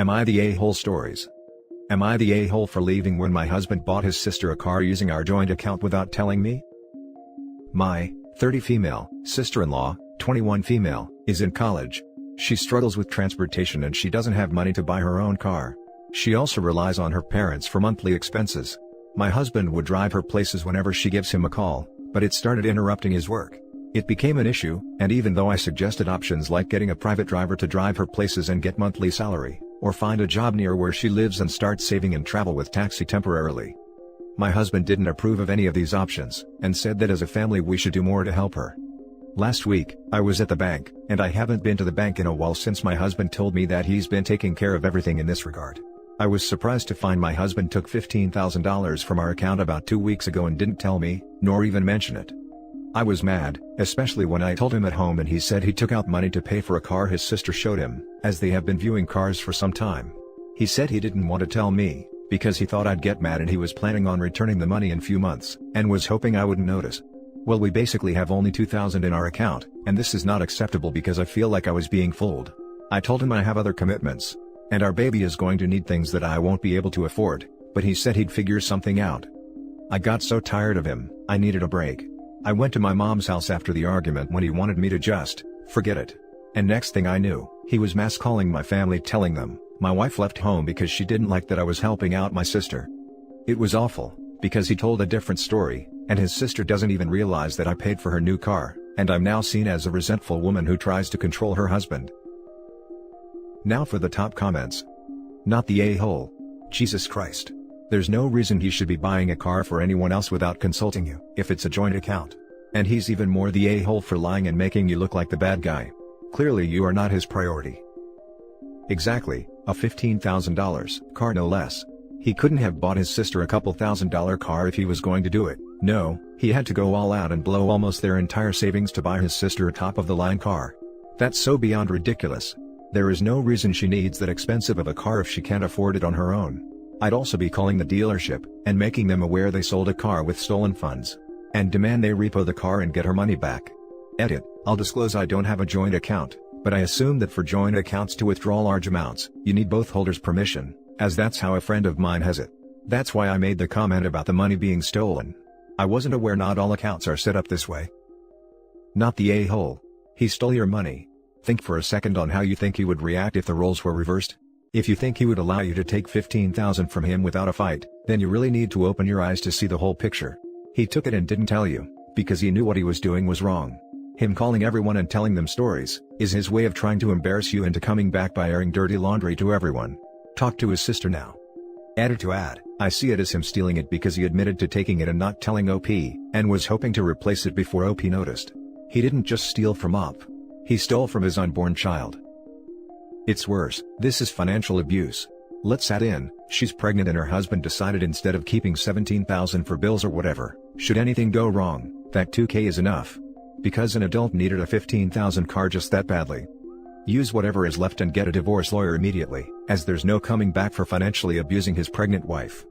Am I the a-hole stories? Am I the a-hole for leaving when my husband bought his sister a car using our joint account without telling me? My 30 female sister-in-law, 21 female, is in college. She struggles with transportation and she doesn't have money to buy her own car. She also relies on her parents for monthly expenses. My husband would drive her places whenever she gives him a call, but it started interrupting his work. It became an issue, and even though I suggested options like getting a private driver to drive her places and get monthly salary, or find a job near where she lives and start saving and travel with taxi temporarily, my husband didn't approve of any of these options, and said that as a family we should do more to help her. Last week, I was at the bank, and I haven't been to the bank in a while since my husband told me that he's been taking care of everything in this regard. I was surprised to find my husband took $15,000 from our account about 2 weeks ago and didn't tell me, nor even mention it. I was mad, especially when I told him at home and he said he took out money to pay for a car his sister showed him, as they have been viewing cars for some time. He said he didn't want to tell me, because he thought I'd get mad and he was planning on returning the money in few months, and was hoping I wouldn't notice. Well, we basically have only $2,000 in our account, and this is not acceptable because I feel like I was being fooled. I told him I have other commitments, and our baby is going to need things that I won't be able to afford, but he said he'd figure something out. I got so tired of him, I needed a break. I went to my mom's house after the argument when he wanted me to just forget it. And next thing I knew, he was mass calling my family telling them my wife left home because she didn't like that I was helping out my sister. It was awful, because he told a different story, and his sister doesn't even realize that I paid for her new car, and I'm now seen as a resentful woman who tries to control her husband. Now for the top comments. Not the a-hole. Jesus Christ. There's no reason he should be buying a car for anyone else without consulting you, if it's a joint account. And he's even more the a-hole for lying and making you look like the bad guy. Clearly you are not his priority. Exactly, a $15,000 car no less. He couldn't have bought his sister a couple $1,000 car if he was going to do it. No, he had to go all out and blow almost their entire savings to buy his sister a top-of-the-line car. That's so beyond ridiculous. There is no reason she needs that expensive of a car if she can't afford it on her own. I'd also be calling the dealership, and making them aware they sold a car with stolen funds. And demand they repo the car and get her money back. Edit, I'll disclose I don't have a joint account, but I assume that for joint accounts to withdraw large amounts, you need both holders' permission, as that's how a friend of mine has it. That's why I made the comment about the money being stolen. I wasn't aware not all accounts are set up this way. Not the a-hole. He stole your money. Think for a second on how you think he would react if the roles were reversed. If you think he would allow you to take $15,000 from him without a fight, then you really need to open your eyes to see the whole picture. He took it and didn't tell you, because he knew what he was doing was wrong. Him calling everyone and telling them stories, is his way of trying to embarrass you into coming back by airing dirty laundry to everyone. Talk to his sister now. Added to add, I see it as him stealing it because he admitted to taking it and not telling OP, and was hoping to replace it before OP noticed. He didn't just steal from OP. He stole from his unborn child. It's worse, this is financial abuse. Let's add in, she's pregnant and her husband decided instead of keeping $17,000 for bills or whatever, should anything go wrong, that $2,000 is enough. Because an adult needed a $15,000 car just that badly. Use whatever is left and get a divorce lawyer immediately, as there's no coming back for financially abusing his pregnant wife.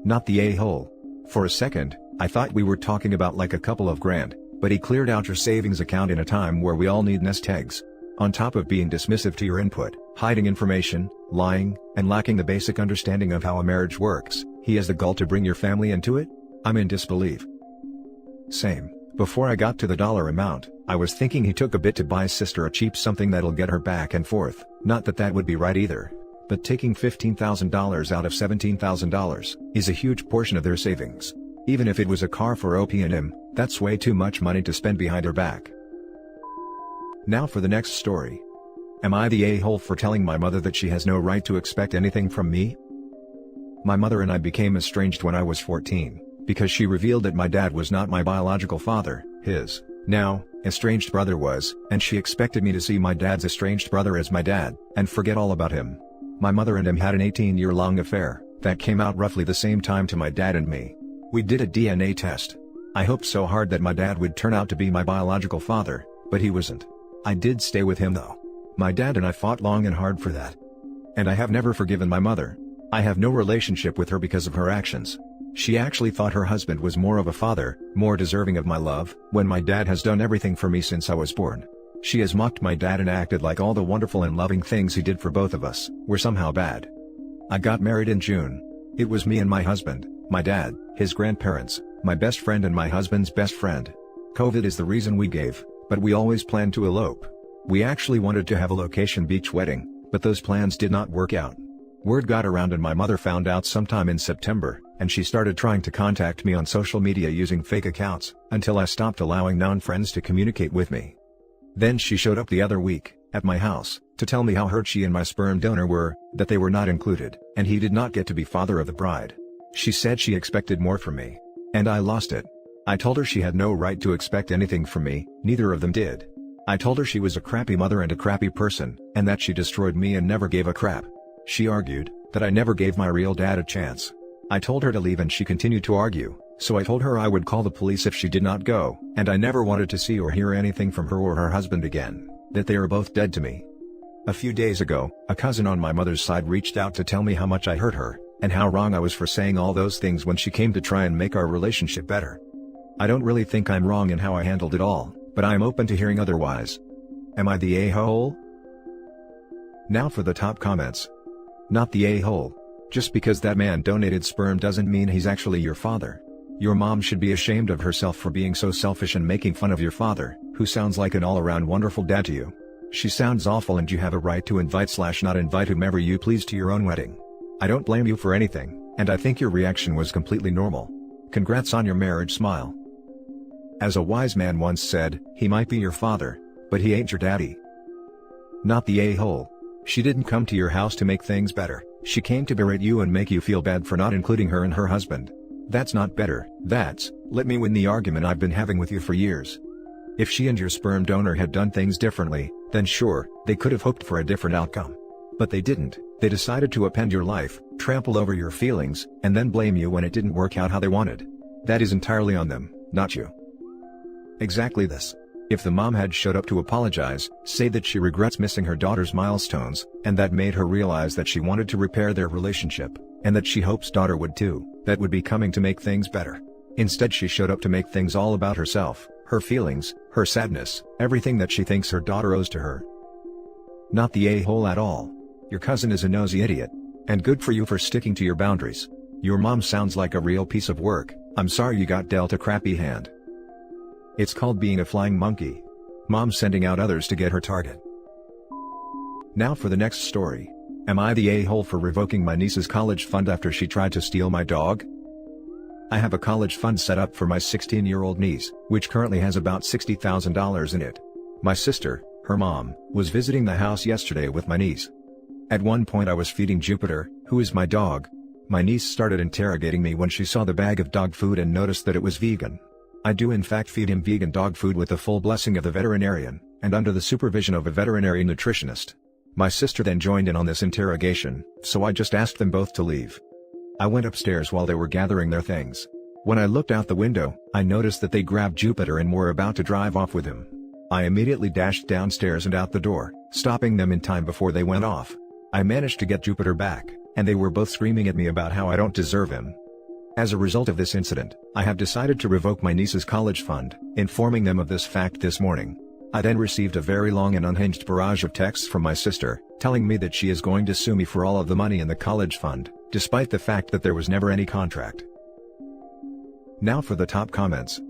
Not the a-hole. For a second, I thought we were talking about like a couple of grand, but he cleared out your savings account in a time where we all need nest eggs. On top of being dismissive to your input, hiding information, lying, and lacking the basic understanding of how a marriage works, he has the gall to bring your family into it? I'm in disbelief. Same. Before I got to the dollar amount, I was thinking he took a bit to buy his sister a cheap something that'll get her back and forth, not that that would be right either. But taking $15,000 out of $17,000 is a huge portion of their savings. Even if it was a car for OP and him, that's way too much money to spend behind her back. Now for the next story. Am I the a-hole for telling my mother that she has no right to expect anything from me? My mother and I became estranged when I was 14, because she revealed that my dad was not my biological father, his, now, estranged brother was, and she expected me to see my dad's estranged brother as my dad, and forget all about him. My mother and him had an 18-year-long affair, that came out roughly the same time to my dad and me. We did a DNA test. I hoped so hard that my dad would turn out to be my biological father, but he wasn't. I did stay with him though. My dad and I fought long and hard for that. And I have never forgiven my mother. I have no relationship with her because of her actions. She actually thought her husband was more of a father, more deserving of my love, when my dad has done everything for me since I was born. She has mocked my dad and acted like all the wonderful and loving things he did for both of us were somehow bad. I got married in June. It was me and my husband, my dad, his grandparents, my best friend and my husband's best friend. COVID is the reason we gave, but we always planned to elope. We actually wanted to have a location beach wedding, but those plans did not work out. Word got around and my mother found out sometime in September, and she started trying to contact me on social media using fake accounts, until I stopped allowing non-friends to communicate with me. Then she showed up the other week, at my house, to tell me how hurt she and my sperm donor were, that they were not included, and he did not get to be father of the bride. She said she expected more from me. And I lost it. I told her she had no right to expect anything from me, neither of them did. I told her she was a crappy mother and a crappy person, and that she destroyed me and never gave a crap. She argued that I never gave my real dad a chance. I told her to leave and she continued to argue, so I told her I would call the police if she did not go, and I never wanted to see or hear anything from her or her husband again, that they are both dead to me. A few days ago, a cousin on my mother's side reached out to tell me how much I hurt her, and how wrong I was for saying all those things when she came to try and make our relationship better. I don't really think I'm wrong in how I handled it all, but I am open to hearing otherwise. Am I the a-hole? Now for the top comments. Not the a-hole. Just because that man donated sperm doesn't mean he's actually your father. Your mom should be ashamed of herself for being so selfish and making fun of your father, who sounds like an all-around wonderful dad to you. She sounds awful and you have a right to invite/not invite whomever you please to your own wedding. I don't blame you for anything, and I think your reaction was completely normal. Congrats on your marriage, smile. As a wise man once said, he might be your father, but he ain't your daddy. Not the a-hole. She didn't come to your house to make things better, she came to berate you and make you feel bad for not including her and her husband. That's not better, that's, let me win the argument I've been having with you for years. If she and your sperm donor had done things differently, then sure, they could have hoped for a different outcome. But they didn't, they decided to upend your life, trample over your feelings, and then blame you when it didn't work out how they wanted. That is entirely on them, not you. Exactly this. If the mom had showed up to apologize, say that she regrets missing her daughter's milestones, and that made her realize that she wanted to repair their relationship, and that she hopes daughter would too, that would be coming to make things better. Instead she showed up to make things all about herself, her feelings, her sadness, everything that she thinks her daughter owes to her. Not the a-hole at all. Your cousin is a nosy idiot. And good for you for sticking to your boundaries. Your mom sounds like a real piece of work. I'm sorry you got dealt a crappy hand. It's called being a flying monkey. Mom sending out others to get her target. Now for the next story. Am I the a-hole for revoking my niece's college fund after she tried to steal my dog? I have a college fund set up for my 16-year-old niece, which currently has about $60,000 in it. My sister, her mom, was visiting the house yesterday with my niece. At one point I was feeding Jupiter, who is my dog. My niece started interrogating me when she saw the bag of dog food and noticed that it was vegan. I do in fact feed him vegan dog food with the full blessing of the veterinarian, and under the supervision of a veterinary nutritionist. My sister then joined in on this interrogation, so I just asked them both to leave. I went upstairs while they were gathering their things. When I looked out the window, I noticed that they grabbed Jupiter and were about to drive off with him. I immediately dashed downstairs and out the door, stopping them in time before they went off. I managed to get Jupiter back, and they were both screaming at me about how I don't deserve him. As a result of this incident, I have decided to revoke my niece's college fund, informing them of this fact this morning. I then received a very long and unhinged barrage of texts from my sister, telling me that she is going to sue me for all of the money in the college fund, despite the fact that there was never any contract. Now for the top comments.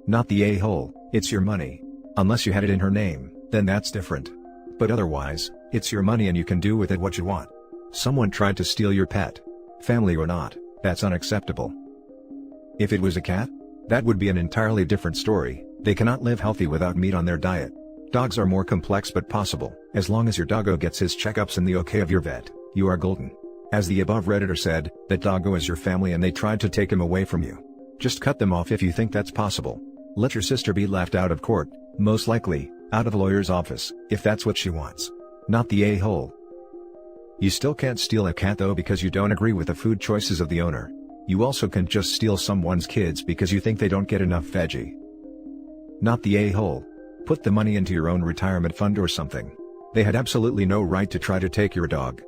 Not the a-hole, it's your money. Unless you had it in her name, then that's different. But otherwise, it's your money and you can do with it what you want. Someone tried to steal your pet. Family or not, that's unacceptable. If it was a cat? That would be an entirely different story. They cannot live healthy without meat on their diet. Dogs are more complex but possible. As long as your doggo gets his checkups and the okay of your vet, you are golden. As the above redditor said, that doggo is your family and they tried to take him away from you. Just cut them off if you think that's possible. Let your sister be left out of court, most likely, out of the lawyer's office, if that's what she wants. Not the a-hole. You still can't steal a cat though because you don't agree with the food choices of the owner. You also can't just steal someone's kids because you think they don't get enough veggie. Not the a-hole. Put the money into your own retirement fund or something. They had absolutely no right to try to take your dog.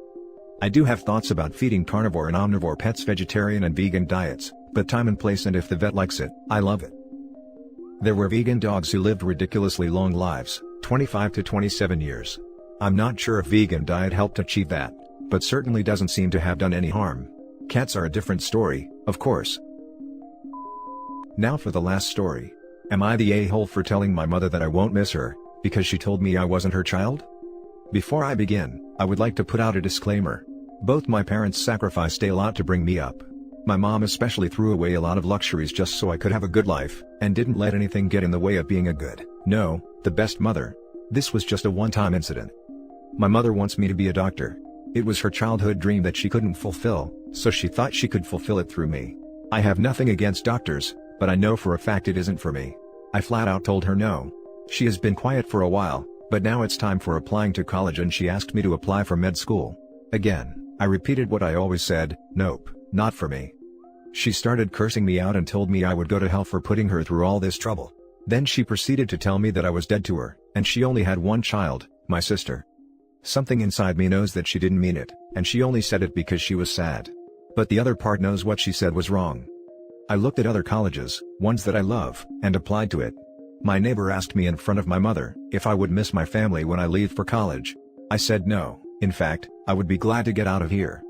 I do have thoughts about feeding carnivore and omnivore pets vegetarian and vegan diets, but time and place and if the vet likes it, I love it. There were vegan dogs who lived ridiculously long lives, 25 to 27 years. I'm not sure if vegan diet helped achieve that, but certainly doesn't seem to have done any harm. Cats are a different story, of course. Now for the last story. Am I the a-hole for telling my mother that I won't miss her, because she told me I wasn't her child? Before I begin, I would like to put out a disclaimer. Both my parents sacrificed a lot to bring me up. My mom especially threw away a lot of luxuries just so I could have a good life, and didn't let anything get in the way of being a good, no, the best mother. This was just a one-time incident. My mother wants me to be a doctor. It was her childhood dream that she couldn't fulfill, so she thought she could fulfill it through me. I have nothing against doctors, but I know for a fact it isn't for me. I flat out told her no. She has been quiet for a while, but now it's time for applying to college and she asked me to apply for med school. Again, I repeated what I always said, nope, not for me. She started cursing me out and told me I would go to hell for putting her through all this trouble. Then she proceeded to tell me that I was dead to her, and she only had one child, my sister. Something inside me knows that she didn't mean it, and she only said it because she was sad. But the other part knows what she said was wrong. I looked at other colleges, ones that I love, and applied to it. My neighbor asked me in front of my mother if I would miss my family when I leave for college. I said no, in fact, I would be glad to get out of here.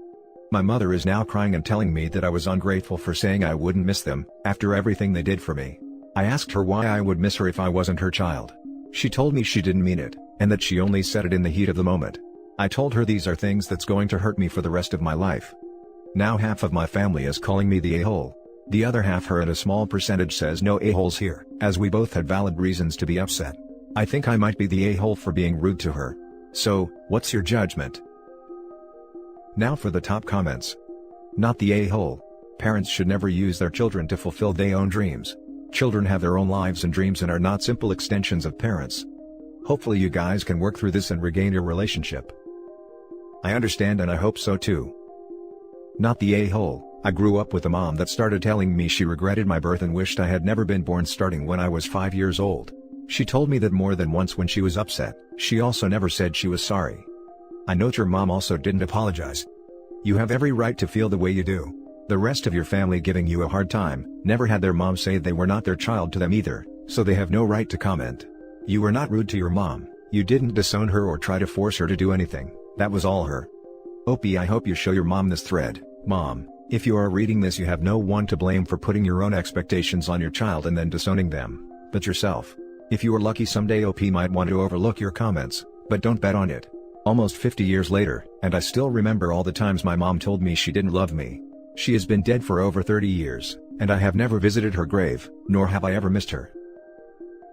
My mother is now crying and telling me that I was ungrateful for saying I wouldn't miss them, after everything they did for me. I asked her why I would miss her if I wasn't her child. She told me she didn't mean it, and that she only said it in the heat of the moment. I told her these are things that's going to hurt me for the rest of my life. Now half of my family is calling me the a-hole. The other half, her and a small percentage, says no a-holes here, as we both had valid reasons to be upset. I think I might be the a-hole for being rude to her. So, what's your judgment? Now for the top comments. Not the a-hole. Parents should never use their children to fulfill their own dreams. Children have their own lives and dreams and are not simple extensions of parents. Hopefully you guys can work through this and regain your relationship. I understand and I hope so too. Not the a-hole. I grew up with a mom that started telling me she regretted my birth and wished I had never been born starting when I was 5 years old. She told me that more than once when she was upset. She also never said she was sorry. I note your mom also didn't apologize. You have every right to feel the way you do. The rest of your family giving you a hard time never had their mom say they were not their child to them either, so they have no right to comment. You were not rude to your mom, you didn't disown her or try to force her to do anything, that was all her. Opie, I hope you show your mom this thread. Mom, if you are reading this, you have no one to blame for putting your own expectations on your child and then disowning them, but yourself. If you are lucky someday, OP might want to overlook your comments, but don't bet on it. Almost 50 years later, and I still remember all the times my mom told me she didn't love me. She has been dead for over 30 years, and I have never visited her grave, nor have I ever missed her.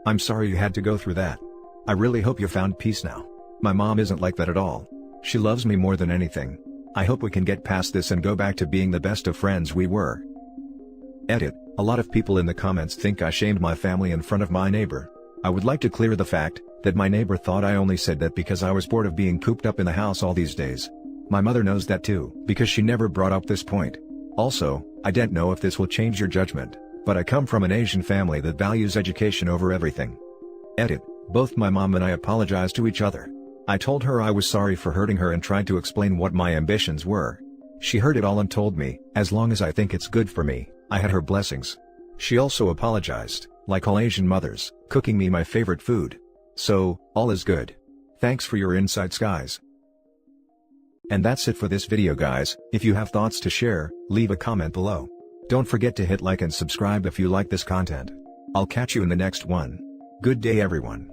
I'm sorry you had to go through that. I really hope you found peace now. My mom isn't like that at all. She loves me more than anything. I hope we can get past this and go back to being the best of friends we were. Edit. A lot of people in the comments think I shamed my family in front of my neighbor. I would like to clear the fact that my neighbor thought I only said that because I was bored of being cooped up in the house all these days. My mother knows that too, because she never brought up this point. Also, I don't know if this will change your judgment, but I come from an Asian family that values education over everything. Edit. Both my mom and I apologized to each other. I told her I was sorry for hurting her and tried to explain what my ambitions were. She heard it all and told me, as long as I think it's good for me, I had her blessings. She also apologized, like all Asian mothers, cooking me my favorite food. So, all is good. Thanks for your insights, guys. And that's it for this video, guys. If you have thoughts to share, leave a comment below. Don't forget to hit like and subscribe if you like this content. I'll catch you in the next one. Good day, everyone.